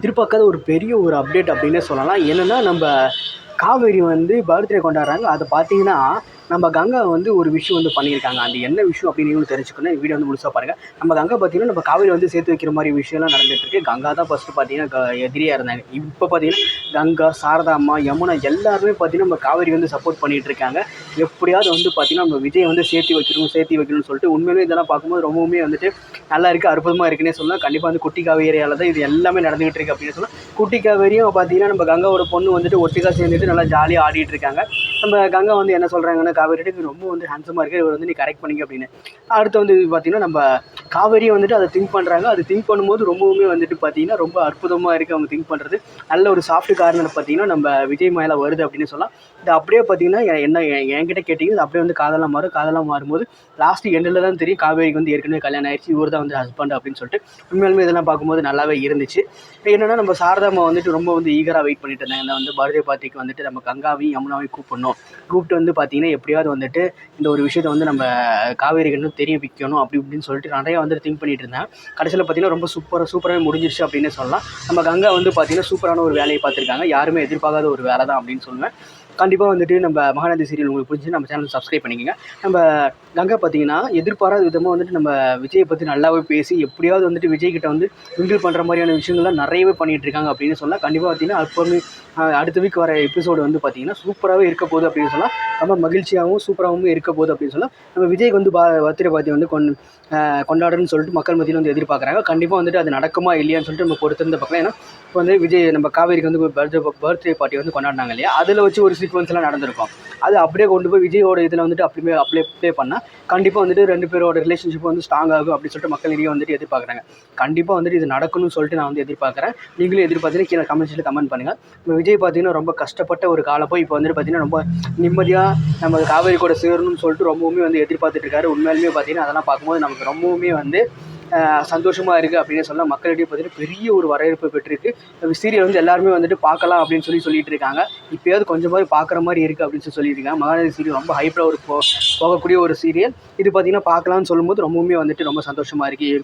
எதிர்பார்க்காத ஒரு பெரிய ஒரு அப்டேட் அப்படின்னே சொல்லலாம். என்னென்னா நம்ம காவேரி வந்து பர்த்டே கொண்டாடுறாங்க. அதை பார்த்தீங்கன்னா நம்ம கங்கா வந்து ஒரு விஷயம் வந்து பண்ணியிருக்காங்க. அது என்ன விஷயம் அப்படின்னு நீங்களும் தெரிஞ்சுக்கணும். வீடியோ வந்து முழுசாக பாருங்கள். நம்ம கங்கா பார்த்தீங்கன்னா நம்ம காவேரி வந்து சேர்த்து வைக்கிற மாதிரி விஷயம்லாம் நடந்துகிட்ருக்கு. கங்கா தான் ஃபஸ்ட்டு பார்த்தீங்கன்னா எதிரியாக இருந்தாங்க. இப்போ பார்த்தீங்கன்னா கங்கா, சாரதா அம்மா, யமுனா எல்லாருமே பார்த்தீங்கன்னா நம்ம காவேரி வந்து சப்போர்ட் பண்ணிகிட்டு இருக்காங்க. எப்படியாவது வந்து பார்த்தீங்கன்னா நம்ம விஜய் வந்து சேர்த்து வைக்கணும்னு சொல்லிட்டு உண்மையிலேயே இதெல்லாம் பார்க்கும்போது ரொம்பவுமே வந்துட்டு நல்லா இருக்குது, அற்புதமாக இருக்குன்னே சொல்லலாம். கண்டிப்பாக வந்து குட்டி காவேரியால் தான் இது எல்லாமே நடந்துகிட்டு இருக்குது அப்படின்னு சொல்லலாம். குட்டி காவேரியும் பார்த்தீங்கன்னா நம்ம கங்காவோட பொண்ணு வந்துட்டு ஒட்டுக்கா சேர்ந்துட்டு நல்லா ஜாலியாக ஆடிட்டு இருக்காங்க. நம்ம கங்கா வந்து என்ன சொல்கிறாங்கன்னா காவேரிட்டு ரொம்ப வந்து ஹேண்ட்ஸமாக இருக்குது, இவர் வந்து நீ கரெக்ட் பண்ணிக்க அப்படின்னு. அடுத்து வந்து பார்த்தீங்கன்னா நம்ம காவேரியை வந்துட்டு அதை திங்க் பண்ணுறாங்க. அது திங்க் பண்ணும்போது ரொம்பவுமே வந்துட்டு பார்த்தீங்கன்னா ரொம்ப அற்புதமாக இருக்குது அவங்க திங்க் பண்ணுறது. நல்ல ஒரு சாஃப்ட் கார்னர் பார்த்தீங்கன்னா நம்ம விஜய் மேலே வருது அப்படின்னு சொல்லலாம். இது அப்படியே பார்த்தீங்கன்னா என்ன என்கிட்ட கேட்டிங்கன்னா அப்படியே வந்து காதலாக மாறும்போது லாஸ்ட்டு எண்டில் தான் தெரியும் காவேரிக்கு வந்து ஏற்கனவே கல்யாணம் ஆயிடுச்சு, இவர் தான் வந்து ஹஸ்பண்ட் அப்படின்னு சொல்லிட்டு. உண்மையாலுமே இதெல்லாம் பார்க்கும்போது நல்லாவே இருந்துச்சு. என்னென்னா நம்ம சாரதாம்மா வந்துட்டு ரொம்ப வந்து ஈகராக வெயிட் பண்ணிட்டு இருந்தாங்க. இந்த வந்து பர்த்டே பார்ட்டிக்கு வந்துட்டு நம்ம கங்காவையும் யமுனாவையும் கூப்பிட்டு வந்து பார்த்தீங்கன்னா எப்படியாவது வந்துட்டு இந்த ஒரு விஷயத்தை வந்து நம்ம காவேரிக்கு வந்து தெரிய வைக்கணும் அப்படி இப்படின்னு சொல்லிட்டு நிறையா வந்து திங்க் பண்ணிட்டு இருந்தேன். கடைசியில் பார்த்தீங்கன்னா ரொம்ப சூப்பராகவே முடிஞ்சிருச்சு அப்படின்னு சொல்லலாம். நம்ம கங்கா வந்து பார்த்தீங்கன்னா சூப்பரான ஒரு வேலையை பார்த்துருக்காங்க. யாருமே எதிர்பார்க்காத ஒரு வேலை தான் அப்படின்னு சொல்லுவேன். கண்டிப்பாக வந்துட்டு நம்ம மகாநதி சீரியல் உங்களுக்கு பிடிச்சி நம்ம சேனல் சப்ஸ்கிரைப் பண்ணிக்கோங்க. நம்ம கங்கா பார்த்தீங்கன்னா எதிர்பாராத விதமாக வந்துட்டு நம்ம விஜயை பற்றி நல்லாவே பேசி எப்படியாவது வந்துட்டு விஜய்கிட்ட வந்து மிங்கிள் பண்ணுற மாதிரியான விஷயங்கள்லாம் நிறையவே பண்ணிகிட்டு இருக்காங்க அப்படின்னு சொல்லலாம். கண்டிப்பாக பார்த்தீங்கன்னா அப்போவுமே அடுத்த வீக் வர எபிசோடு வந்து பார்த்திங்கன்னா சூப்பராகவே இருக்க போகுது அப்படின்னு சொல்லலாம். ரொம்ப மகிழ்ச்சியாகவும் சூப்பராகவும் இருக்க போகுது அப்படின்னு சொல்லலாம். நம்ம விஜய்க்கு வந்து பர்த்டே பார்ட்டி வந்து கொண்டாடுறன்னு சொல்லிட்டு மக்கள் மத்தியில் வந்து எதிர்பார்க்குறாங்க. கண்டிப்பாக வந்துட்டு அது நடக்குமா இல்லையான்னு சொல்லிட்டு நம்ம பொறுத்திருந்து பார்க்கலாம். ஏன்னா இப்போ வந்து விஜய் நம்ம காவேரிக்கு வந்து பர்த்டே பார்ட்டி வந்து கொண்டாடினாங்க இல்லையா, அதில் வச்சு ஒரு சீக்வன்ஸ்லாம் நடந்திருக்கும். அது அப்படியே கொண்டு போய் விஜயோட இதில் வந்துட்டு அப்ளை பண்ணால் கண்டிப்பாக வந்துட்டு 2 பேரோட ரிலேஷன்ஷிப் வந்து ஸ்ட்ராங் ஆகும் அப்படின்னு சொல்லிட்டு மக்கள் நிறைய வந்துட்டு எதிர்பார்க்குறாங்க. கண்டிப்பாக வந்துட்டு இது நடக்கணும்னு சொல்லிட்டு நான் வந்து எதிர்பார்க்குறேன். நீங்களும் எதிர்பார்த்தீங்கன்னா கீழே கமெண்ட்ஸில் கமெண்ட் பண்ணுங்கள். நம்ம விஜய் பார்த்தீங்கன்னா ரொம்ப கஷ்டப்பட்ட ஒரு காலம் போய் இப்போ வந்துட்டு பார்த்தீங்கன்னா ரொம்ப நிம்மதியாக நம்ம காவேரி கூட சேரணும்னு சொல்லிட்டு ரொம்பவுமே வந்து எதிர்பார்த்துட்டு இருக்காரு. உண்மையிலுமே பார்த்தீங்கன்னா அதெல்லாம் பார்க்கும்போது நமக்கு ரொம்பவுமே வந்து சந்தோஷமாக இருக்குது அப்படின்னு சொல்லலாம். மக்களிடையே பார்த்தீங்கன்னா பெரிய ஒரு வரவேற்பு பெற்றிருக்கு. சீரியல் வந்து எல்லாருமே வந்துட்டு பார்க்கலாம் அப்படின்னு சொல்லிட்டு இருக்காங்க. இப்போயாவது கொஞ்சமாவது பார்க்குற மாதிரி இருக்குது அப்படின்னு சொல்லிட்டு இருக்காங்க. மகாநதி சீரியல் ரொம்ப ஹைப்பில் போகக்கூடிய ஒரு சீரியல். இது பார்த்தீங்கன்னா பார்க்கலாம்னு சொல்லும்போது ரொம்பவுமே வந்துட்டு ரொம்ப சந்தோஷமாக இருக்குது.